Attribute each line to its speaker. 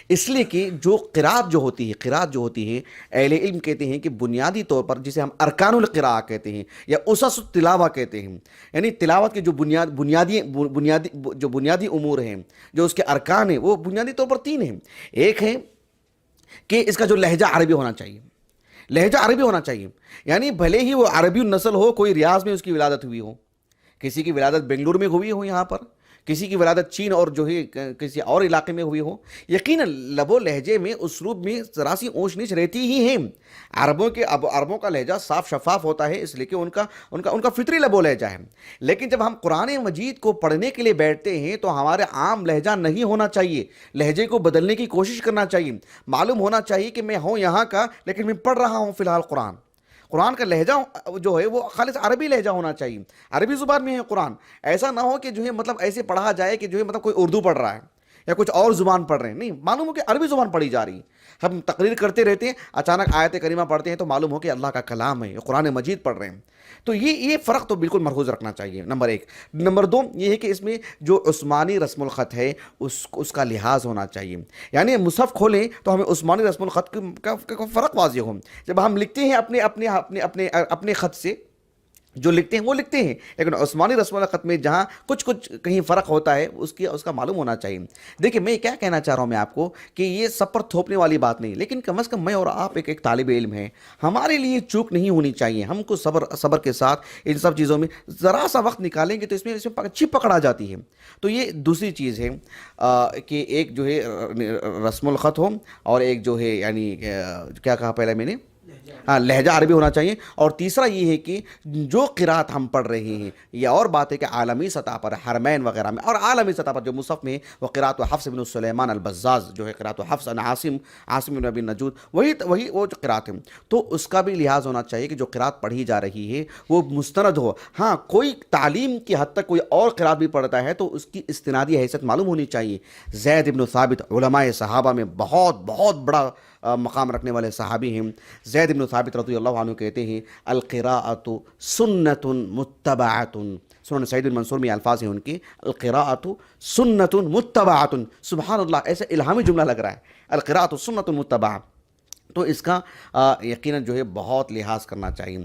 Speaker 1: اس لیے کہ جو قرات جو ہوتی ہے اہل علم کہتے ہیں کہ بنیادی طور پر جسے ہم ارکان القراء کہتے ہیں یا اسس التلاوہ کہتے ہیں، یعنی تلاوت کے جو بنیادی امور ہیں، جو اس کے ارکان ہیں، وہ بنیادی طور پر تین ہیں۔ ایک ہے کہ اس کا جو لہجہ عربی ہونا چاہیے، لہجہ عربی ہونا چاہیے، یعنی بھلے ہی وہ عربی النسل ہو، کوئی ریاض میں اس کی ولادت ہوئی ہو، کسی کی ولادت بنگلور میں ہوئی ہو، یہاں پر کسی کی ولادت چین اور جو ہے کسی اور علاقے میں ہوئی ہو، یقیناً لب و لہجے میں اسلوب میں ذرا سی اونچ نیچ رہتی ہی ہے۔ عربوں کا لہجہ صاف شفاف ہوتا ہے، اس لیے کہ ان کا فطری لب و لہجہ ہے۔ لیکن جب ہم قرآن مجید کو پڑھنے کے لیے بیٹھتے ہیں تو ہمارے عام لہجہ نہیں ہونا چاہیے، لہجے کو بدلنے کی کوشش کرنا چاہیے۔ معلوم ہونا چاہیے کہ میں ہوں یہاں کا، لیکن میں پڑھ رہا ہوں فی الحال قرآن کا لہجہ جو ہے وہ خالص عربی لہجہ ہونا چاہیے، عربی زبان میں ہے قرآن۔ ایسا نہ ہو کہ جو ہے مطلب ایسے پڑھا جائے کہ جو ہے مطلب کوئی اردو پڑھ رہا ہے یا کچھ اور زبان پڑھ رہے ہیں، نہیں، معلوم ہو کہ عربی زبان پڑھی جا رہی ہے۔ ہم تقریر کرتے رہتے ہیں، اچانک آیت کریمہ پڑھتے ہیں تو معلوم ہو کہ اللہ کا کلام ہے، یہ قرآن مجید پڑھ رہے ہیں۔ تو یہ فرق تو بالکل ملحوظ رکھنا چاہیے، نمبر ایک۔ نمبر دو یہ ہے کہ اس میں جو عثمانی رسم الخط ہے اس کا لحاظ ہونا چاہیے، یعنی مصحف کھولیں تو ہمیں عثمانی رسم الخط کا فرق واضح ہو۔ جب ہم لکھتے ہیں اپنے خط سے جو لکھتے ہیں وہ لکھتے ہیں، لیکن عثمانی رسم الخط میں جہاں کچھ کہیں فرق ہوتا ہے اس کا معلوم ہونا چاہیے۔ دیکھیں میں کیا کہنا چاہ رہا ہوں میں آپ کو کہ یہ سب پر تھوپنے والی بات نہیں، لیکن کم از کم میں اور آپ ایک طالب علم ہیں، ہمارے لیے چوک نہیں ہونی چاہیے۔ ہم کو صبر کے ساتھ ان سب چیزوں میں ذرا سا وقت نکالیں گے تو اس میں اچھی پکڑ آ جاتی ہے۔ تو یہ دوسری چیز ہے کہ ایک جو ہے رسم الخط ہو، اور ایک جو ہے یعنی کیا کہا پہلے میں نے، ہاں، لہجہ عربی ہونا چاہیے۔ اور تیسرا یہ ہے کہ جو قرات ہم پڑھ رہے ہیں، یہ اور بات ہے کہ عالمی سطح پر حرمین وغیرہ میں اور عالمی سطح پر جو مصحف میں وہ قرات حفص بن سلیمان البزاز جو ہے قرات حفص عن عاصم بن ابی نجود، وہی وہ جو قرات ہے، تو اس کا بھی لحاظ ہونا چاہیے کہ جو قرات پڑھی جا رہی ہے وہ مستند ہو۔ ہاں، کوئی تعلیم کی حد تک کوئی اور قرات بھی پڑھتا ہے تو اس کی استنادی حیثیت معلوم ہونی چاہیے۔ زید بن ثابت علماء صحابہ میں بہت بہت بڑا مقام رکھنے والے صحابی ہیں۔ زید بن ثابت رضی اللہ عنہ کہتے ہیں القراءۃ سنت متبعۃ، سنن سعید بن منصور میں الفاظ ہیں ان کی، القراءۃ سنت متبعۃ۔ سبحان اللہ، ایسا الہامی جملہ لگ رہا ہے، القراءۃ سنت متبعہ۔ تو اس کا یقیناً جو ہے بہت لحاظ کرنا چاہیے۔